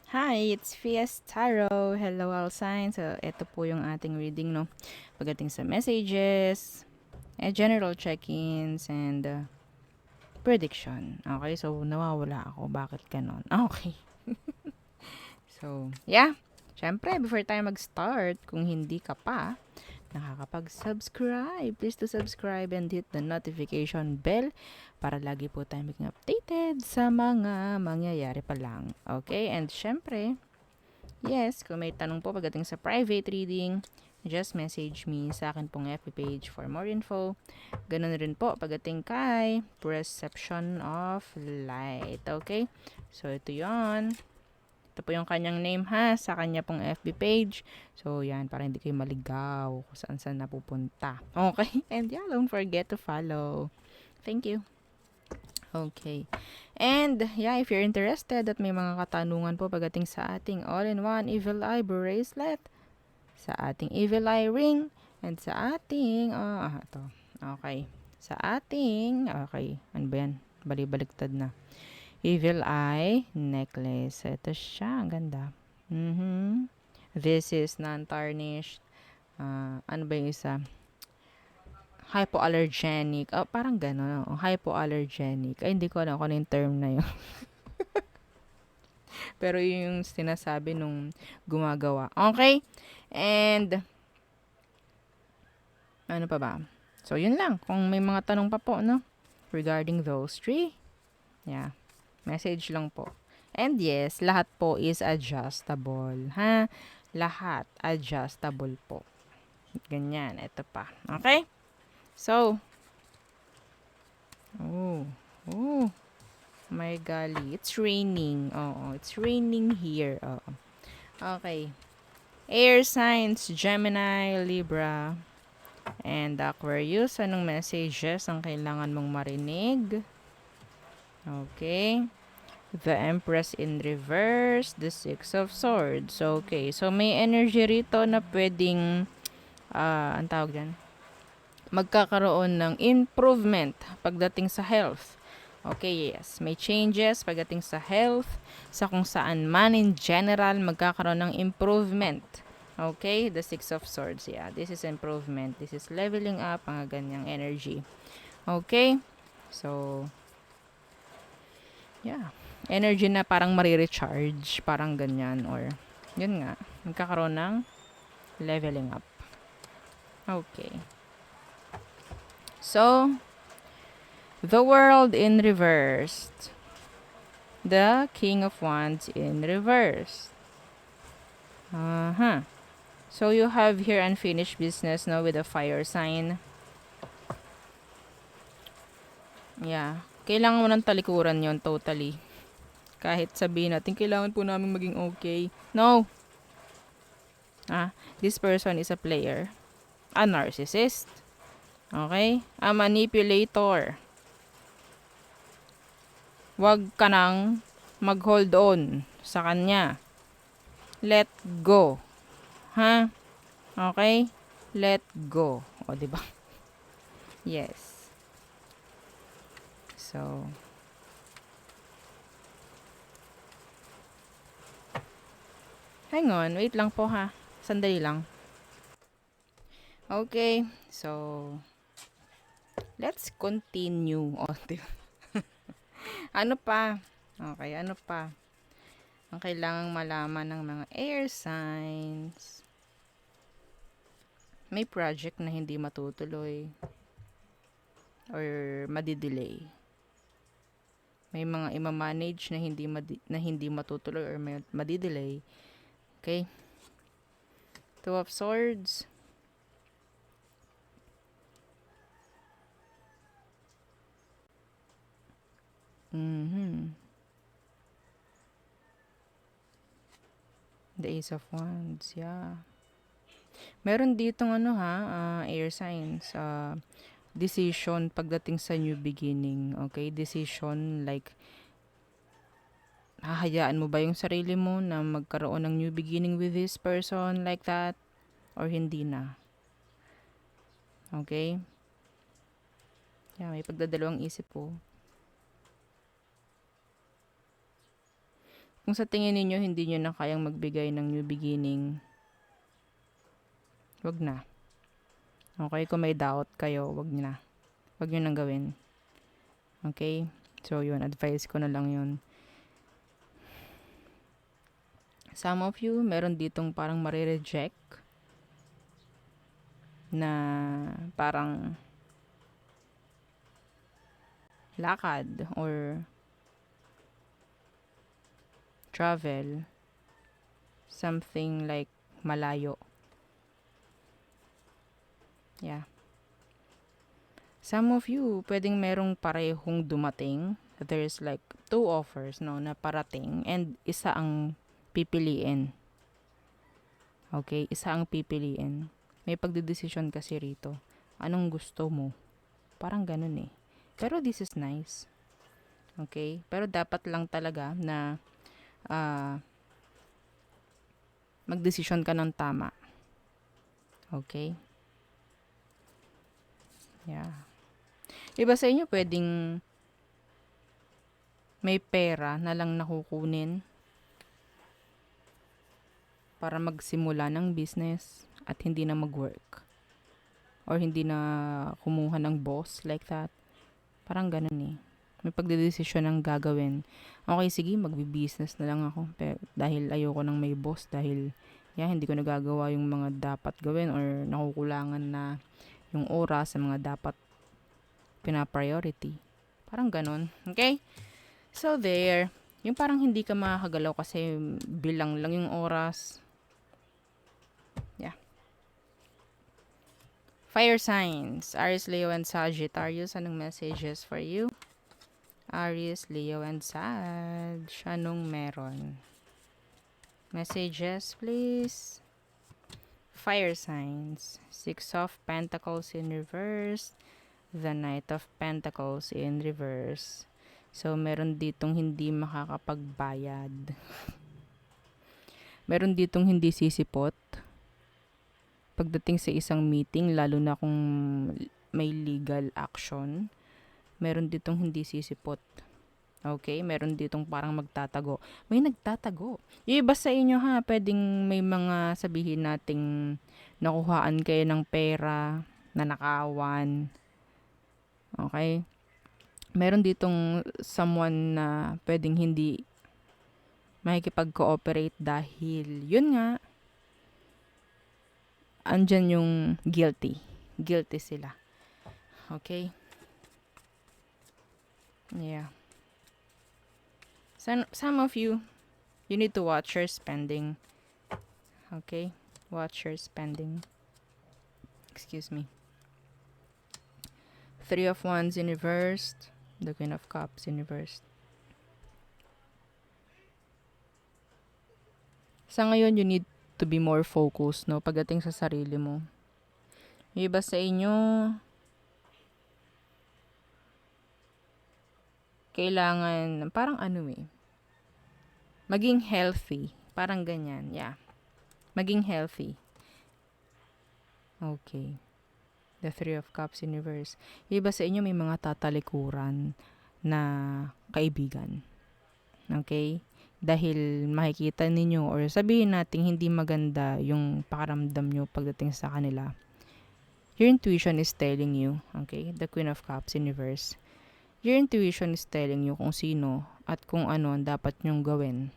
Hi, it's Fies Tarot. Hello, all signs. So, ito po yung ating reading, no? Pagdating sa messages, general check-ins, and prediction. Okay, so nawawala ako. Bakit ganon? Okay. So, yeah. Siyempre, before tayo mag-start, kung hindi ka pa nakakapag-subscribe, please to subscribe and hit the notification bell para lagi po tayo maging updated sa mga mangyayari pa lang. Okay, and syempre, yes, kung may tanong po pagdating sa private reading, just message me sa akin pong FB page for more info. Ganun rin po pagdating kay Perception of Light. Okay? So, ito yon. Ito po yung kanyang name ha, sa kanya pong FB page. So, yan, para hindi kayo maligaw kung saan napupunta. Okay? And yeah, don't forget to follow. Thank you. Okay. And yeah, if you're interested at may mga katanungan po pagdating sa ating all-in-one Evil Eye bracelet, sa ating Evil Eye ring, and sa ating, ito. Okay. Sa ating, okay, ano ba yan? Balibaliktad na. Evil Eye necklace. Ito siya, ang ganda. This is non-tarnished. Ano ba yung isa? Hypoallergenic. Oh, parang gano'n. Oh, hypoallergenic. Ay, hindi ko alam kung ano yung term na yun. Pero yun yung sinasabi nung gumagawa. Okay? And, ano pa ba? So, yun lang. Kung may mga tanong pa po, no? Regarding those three. Yeah. Message lang po. And yes, lahat po is adjustable. Ha? Lahat adjustable po. Ganyan. Ito pa. Okay? So, oh, oh, my golly. It's raining. Oo, it's raining here. Oo. Okay. Air signs, Gemini, Libra, and Aquarius. Anong messages ang kailangan mong marinig? Okay. The Empress in reverse, the Six of Swords. Okay. So, may energy rito na pwedeng, ang tawag dyan, magkakaroon ng improvement pagdating sa health. Okay, yes. May changes pagdating sa health, sa kung saan man in general magkakaroon ng improvement. Okay, the Six of Swords. Yeah, this is improvement. This is leveling up, mga ganyang energy. Okay, so, yeah. Energy na parang marirecharge, parang ganyan, or, yun nga, magkakaroon ng leveling up. Okay. So, the World in reversed. The King of Wands in reverse. So you have here unfinished business now with a fire sign. Yeah. Kailangan mo ng talikuran yon totally. Kahit sabihin natin, kailangan po namin maging okay. No. This person is a player. A narcissist. Okay? A manipulator. Huwag ka nang mag-hold on sa kanya. Let go. Ha? Okay? Let go. O, diba? Yes. So, hang on. Wait lang po ha. Sandali lang. Okay. So, let's continue. O, diba? Ano pa? Okay, ano pa? Ang kailangang malaman ng mga air signs. May project na hindi matutuloy or madidelay. May mga ima-manage na hindi matutuloy or madidelay. Okay? Two of Swords. The Ace of Wands, yeah. Meron ditong air signs, decision pagdating sa new beginning, okay? Decision like, hahayaan mo ba yung sarili mo na magkaroon ng new beginning with this person like that? Or hindi na? Okay? Yeah, may pagdadalawang isip po. Kung sa tingin ninyo hindi nyo na kayang magbigay ng new beginning, wag na. Okay, kung may doubt kayo, wag nyo na. Wag nyo nang gawin. Okay? So, yun. Advice ko na lang yun. Some of you, meron ditong parang marireject na parang lakad or travel. Something like malayo. Yeah. Some of you, pwedeng merong parehong dumating. There's like 2 offers, no, na parating and isa ang pipiliin. Okay, isa ang pipiliin. May pagdedesisyon kasi rito. Anong gusto mo? Parang ganun eh. Pero this is nice. Okay? Pero dapat lang talaga na magdesisyon ka ng tama. Okay? Yeah. Iba sa inyo pwedeng may pera na lang nakukunin para magsimula ng business at hindi na mag-work. Or hindi na kumuha ng boss like that. Parang ganun eh. May pagdedesisyon ng gagawin. Okay, sige, magbi-business na lang ako. Pero dahil ayoko nang may boss. Dahil, hindi ko nagagawa yung mga dapat gawin or nakukulangan na yung oras sa mga dapat pina-priority. Parang ganun. Okay? So, there. Yung parang hindi ka makakagalaw kasi bilang lang yung oras. Yeah. Fire signs. Aries, Leo, and Sagittarius. Anong messages for you? Aries, Leo, and Sag. Anong meron? Messages, please. Fire signs. 6 of Pentacles in reverse. The Knight of Pentacles in reverse. So, meron ditong hindi makakapagbayad. Meron ditong hindi sisipot. Pagdating sa isang meeting, lalo na kung may legal action, meron ditong hindi sisipot. Okay? Meron ditong parang magtatago. May nagtatago. Yung iba sa inyo ha, pwedeng may mga sabihin nating nakuhaan kayo ng pera, nanakawan. Okay? Meron ditong someone na pwedeng hindi makikipag-cooperate dahil, yun nga, andyan yung guilty. Guilty sila. Okay? Yeah. Some of you, you need to watch your spending. Okay? Watch your spending. Excuse me. 3 of Wands in reverse. The Queen of Cups in reverse. Sa ngayon, you need to be more focused, no? Pagdating sa sarili mo. Yung iba sa inyo, kailangan, parang maging healthy. Parang ganyan, yeah. Maging healthy. Okay. The 3 of Cups in reverse. Yung iba sa inyo, may mga tatalikuran na kaibigan. Okay? Dahil makikita ninyo or sabihin natin hindi maganda yung pakaramdam nyo pagdating sa kanila. Your intuition is telling you, okay? The Queen of Cups in reverse. Your intuition is telling you kung sino at kung ano ang dapat nyong gawin.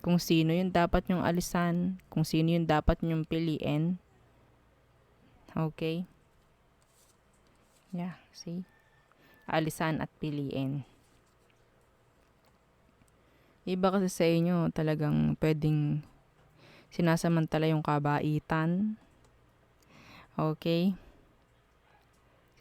Kung sino yung dapat nyong alisan, kung sino yung dapat nyong piliin. Okay? Yeah, see? Alisan at piliin. Iba kasi sa inyo, talagang pwedeng sinasamantala yung kabaitan. Okay?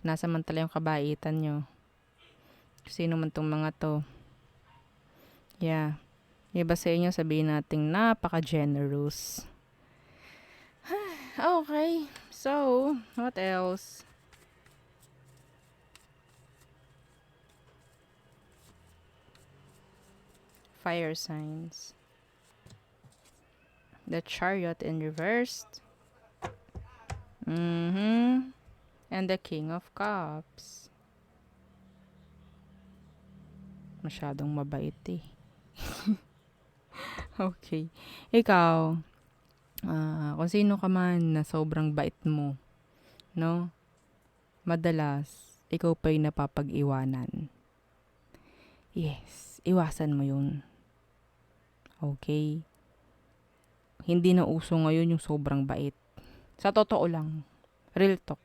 Sinasamantala yung kabaitan nyo. Sino man tong mga to. Yeah. Iba sa inyo, sabihin natin napaka-generous. Okay. So, what else? Fire signs. The Chariot in reverse. And the King of Cups. Masyadong mabait eh. Okay. Ikaw, kung sino ka man na sobrang bait mo, no? Madalas, ikaw pa yung napapag-iwanan. Yes, iwasan mo yun. Okay? Hindi na uso ngayon yung sobrang bait. Sa totoo lang, real talk.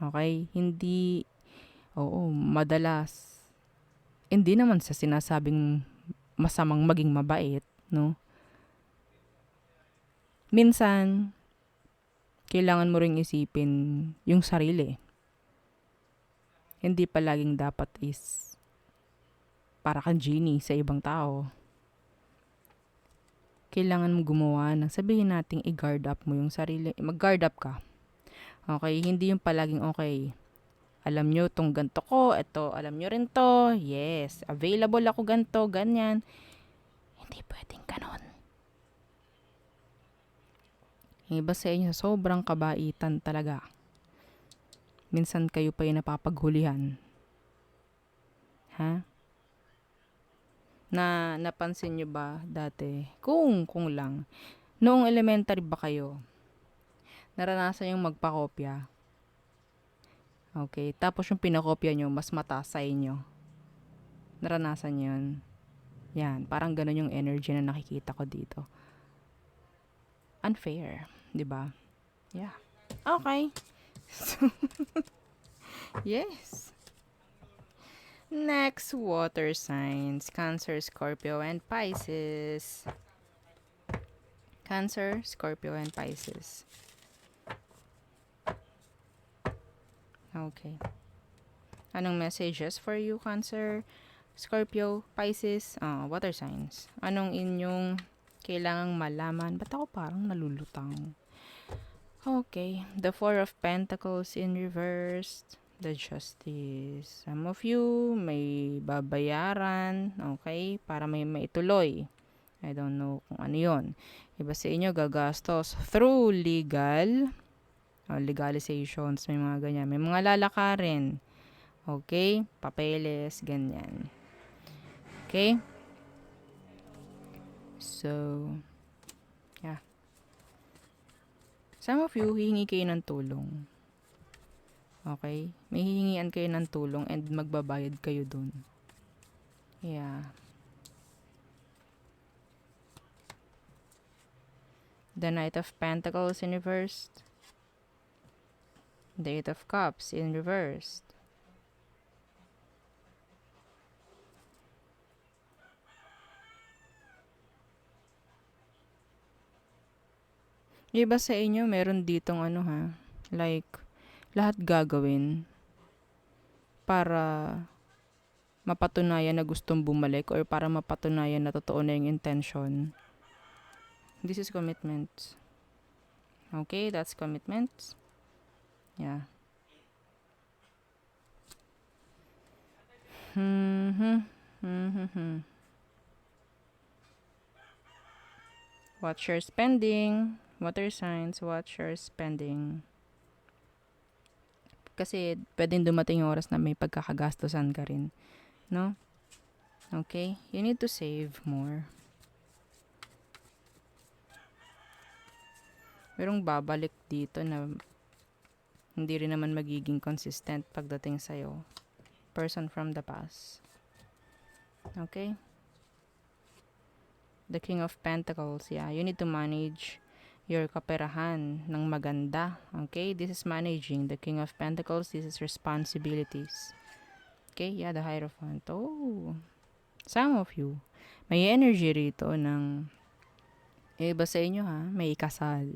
Okay? Hindi, oo, madalas, hindi naman sa sinasabing masamang maging mabait, no? Minsan, kailangan mo ring isipin yung sarili. Hindi palaging dapat is para kang genie sa ibang tao. Kailangan mo gumawa ng sabihin nating i-guard up mo yung sarili. Mag-guard up ka. Okay? Hindi yung palaging okay. Alam nyo tong ganto ko, eto, alam nyo rin to. Yes, available ako ganto, ganyan. Hindi pwedeng ganon. Iba sa inyo, sobrang kabaitan talaga. Minsan kayo pa yung napapaghulihan. Ha? Napansin nyo ba dati? Kung lang. Noong elementary ba kayo? Naranasan yung magpakopya. Okay. Tapos yung pinakopya nyo, mas mataas sa inyo. Naranasan yun. Yan. Parang ganun yung energy na nakikita ko dito. Unfair. 'Di ba? Yeah. Okay. So, yes. Next, water signs. Cancer, Scorpio, and Pisces. Cancer, Scorpio, and Pisces. Okay. Anong messages for you, Cancer, Scorpio, Pisces, water signs? Anong inyong kailangang malaman? Ba't ako parang nalulutang? Okay. The Four of Pentacles in reverse. The Justice. Some of you may babayaran, okay, para may maituloy. I don't know kung ano yun. Iba sa inyo gagastos through legal, legalizations, may mga ganyan. May mga lalakarin. Okay? Papeles, ganyan. Okay? So, yeah. Some of you, hihingi kayo ng tulong. Okay? May hihingian kayo ng tulong and magbabayad kayo dun. Yeah. The Knight of Pentacles in reverse. The Eight of Cups in reverse. Iba sa inyo, meron ditong like, lahat gagawin para mapatunayan na gustong bumalik or para mapatunayan na totoo na yung intention. This is commitment. Okay, that's commitment. Yeah. Watch your spending. Water signs, watch your spending. Kasi pwedeng dumating yung oras na may pagkakagastusan ka rin. No? Okay? You need to save more. Merong babalik dito na hindi rin naman magiging consistent pagdating sa'yo. Person from the past. Okay? The King of Pentacles. Yeah, you need to manage your kaperahan ng maganda. Okay? This is managing. The King of Pentacles, this is responsibilities. Okay? Yeah, the Hierophant. Oh. Some of you, may energy rito ng iba sa inyo may kasal.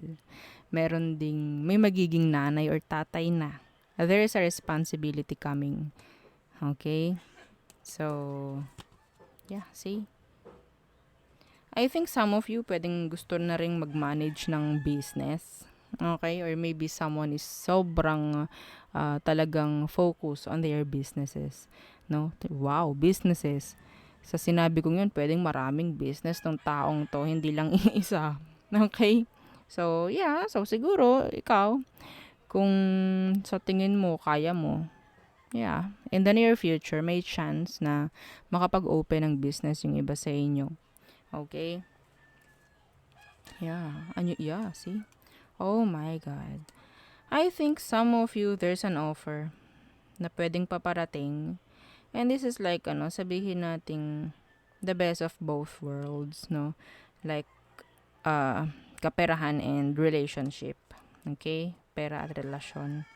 Meron ding, may magiging nanay or tatay na. There is a responsibility coming. Okay? So, yeah, see? I think some of you pwedeng gusto na ring mag-manage ng business. Okay? Or maybe someone is sobrang talagang focus on their businesses. No? Wow, businesses. Sa sinabi kong yun, pwedeng maraming business ng taong to, hindi lang isa. Okay? So, yeah. So, siguro, ikaw, kung sa tingin mo, kaya mo, yeah, in the near future, may chance na makapag-open ng business yung iba sa inyo. Okay? Yeah. Yeah, see? Oh my God. I think some of you, there's an offer na pwedeng paparating. And this is like, sabihin nating the best of both worlds, no? Like, uh, kaperahan and relationship. Okay? Pera at relasyon.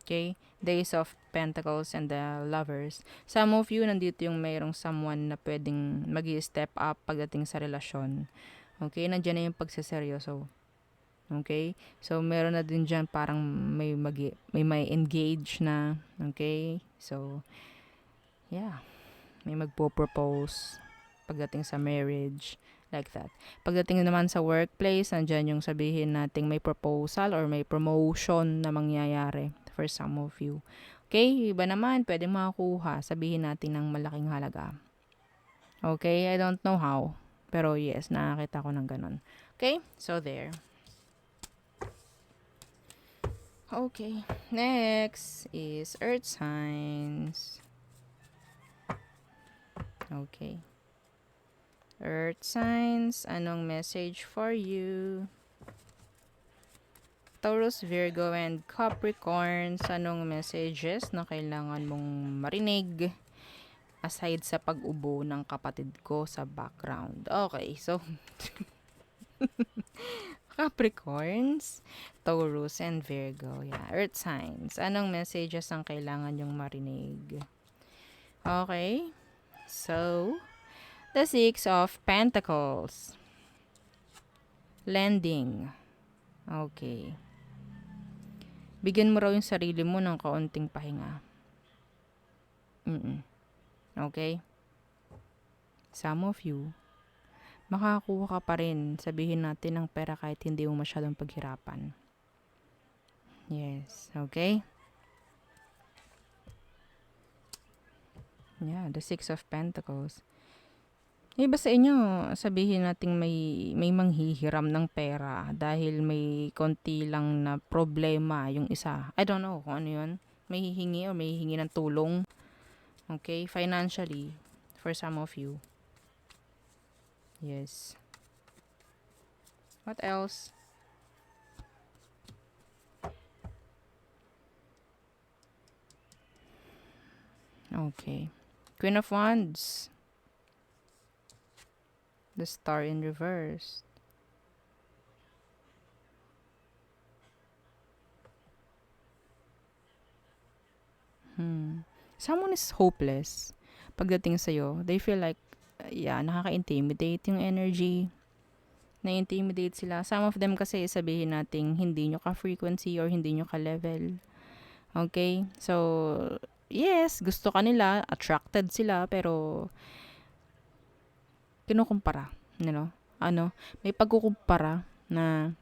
Okay? Days of Pentacles and the Lovers. Some of you, nandito yung mayroong someone na pwedeng mag-step up pagdating sa relasyon. Okay? Nandiyan na yung pagseseryoso. Okay? So, meron na din dyan parang may engage na. Okay? So, yeah. May magpo-propose pagdating sa marriage. Like that. Pagdating naman sa workplace, nandyan yung sabihin nating may proposal or may promotion na mangyayari for some of you. Okay? Iba naman, pwede makakuha. Sabihin natin ng malaking halaga. Okay? I don't know how. Pero yes, nakakita ko ng ganun. Okay? So, there. Okay. Next is Earth signs. Okay. Earth signs, anong message for you? Taurus, Virgo, and Capricorns, anong messages na kailangan mong marinig aside sa pag-ubo ng kapatid ko sa background? Okay, so Capricorns, Taurus, and Virgo. Yeah, Earth signs. Anong messages ang kailangan yung marinig? Okay, so the Six of Pentacles. Lending. Okay. Bigyan mo raw yung sarili mo ng kaunting pahinga. Okay? Some of you, makakuha ka pa rin, sabihin natin, ng pera kahit hindi mo masyadong paghirapan. Yes. Okay? Yeah, the Six of Pentacles. Iba sa inyo, sabihin nating may manghihiram ng pera dahil may konti lang na problema yung isa. I don't know kung ano yun. May hihingi o may hihingi ng tulong. Okay? Financially, for some of you. Yes. What else? Okay. Queen of Wands. The Star in reverse. Someone is hopeless. Pagdating sa'yo, they feel like, nakaka-intimidate yung energy. Na-intimidate sila. Some of them kasi sabihin nating hindi nyo ka-frequency or hindi nyo ka-level. Okay? So, yes, gusto ka nila, attracted sila, pero kinukumpara. You know? May pagkukumpara na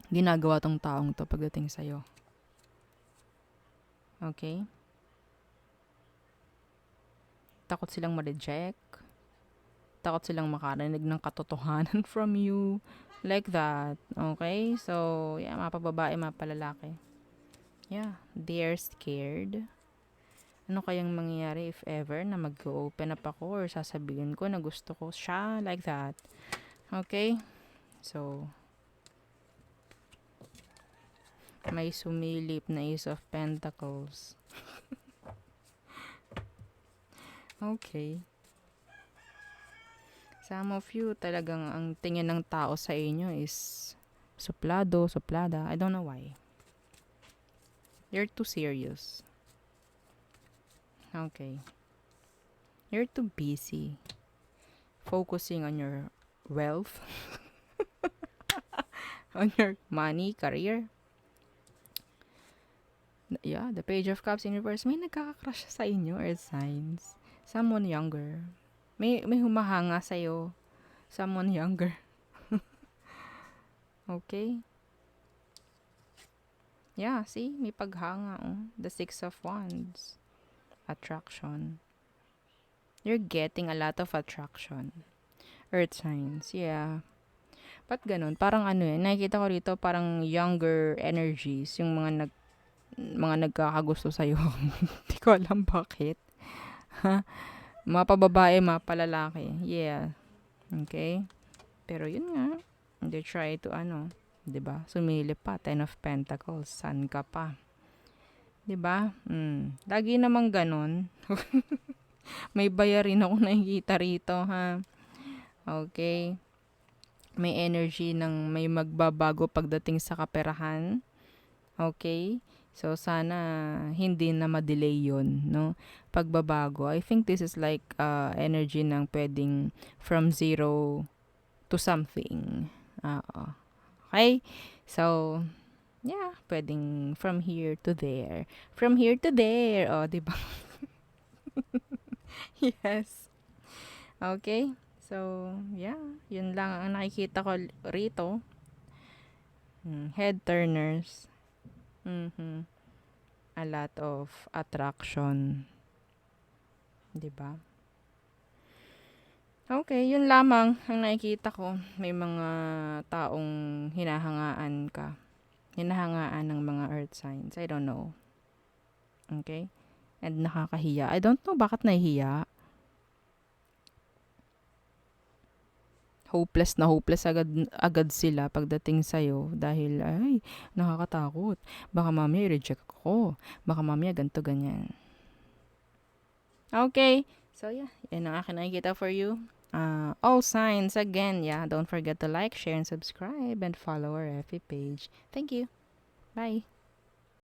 ginagawa tong taong to pagdating sa'yo. Okay? Takot silang ma-reject. Takot silang makarinig ng katotohanan from you. Like that. Okay? So, yeah, mapababae, mapalalaki. Yeah, they're scared. Ano kayang mangyayari if ever na mag-open up ako or sasabihin ko na gusto ko siya, like that. Okay? So, may sumilip na Ace of Pentacles. Okay. Some of you, talagang ang tingin ng tao sa inyo is suplado, suplada. I don't know why. You're too serious. Okay. You're too busy focusing on your wealth, on your money, career. Yeah, the Page of Cups in reverse. May nagkaka-crush sa inyo, Earth signs. Someone younger. May humahanga sa'yo. Someone younger. Okay? Yeah, see? May paghanga. Oh. The Six of Wands. Attraction. You're getting a lot of attraction. Earth signs. Yeah. Ba't ganun? Parang nakikita ko rito parang younger energies. Yung mga nagkakagusto sa'yo. Hindi ko alam bakit. Mga pababae, mga palalaki. Yeah. Okay? Pero yun nga, they try to 'di ba? Sumilip pa, Ten of Pentacles, san ka pa? 'Di ba? Lagi namang ganun. May bayarin ako nakikita rito, ha. Okay? May energy ng may magbabago pagdating sa kaperahan. Okay? So, sana hindi na ma-delay yun, no? Pagbabago. I think this is like energy ng pwedeng from zero to something. Oo. Okay? So, yeah, pwedeng from here to there. From here to there. O, diba? Yes. Okay? So, yeah. Yun lang ang nakikita ko rito. Head turners. Mhm. A lot of attraction. 'Di ba? Okay, yun lamang ang nakikita ko. May mga taong hinahangaan ka. Hinahangaan ng mga earth signs. I don't know. Okay? And nakakahiya. I don't know bakit nahihiya. Hopeless na hopeless agad sila pagdating sa'yo dahil ay nakakatakot. Baka mamaya i-reject ako. Baka mamaya ganito ganyan. Okay. So yeah, yan ang akin nakikita for you. All signs again, yeah. Don't forget to like, share, and subscribe and follow our FB page. Thank you. Bye.